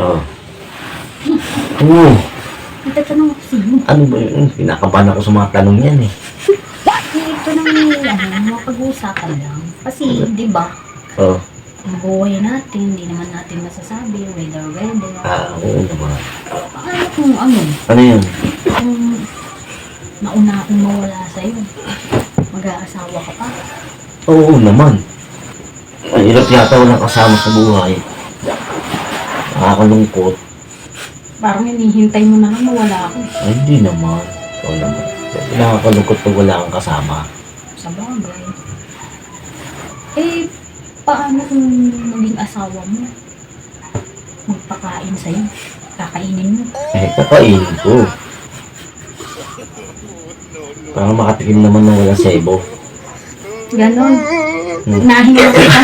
Oo. Oo. Natatanong ako sa'yo. Ano ba yun? Kinakabahan ako sa mga tanong yan eh. Ito nang mapag-uusapan lang. Kasi, di ba, Oo. ang buhay natin, hindi naman natin masasabi, whether. Oo naman. Paano kung ano, Ano yun? kung nauna akong mawala sa'yo, mag-aasawa ka pa. Oo naman. Ang hirap yata walang kasama sa buhay. Nakakalungkot. Parang hinihintay mo na lang mawala ako. Ay, hindi naman. Oo naman. Nakakalungkot pag wala kang kasama. Sa bagay. Eh, paano kung naging asawa mo? Magpakain sa'yo. Kakainin mo. Eh, kakainin ko. Para makatikim naman ng walang sebo. Ganon. Nahinga kita.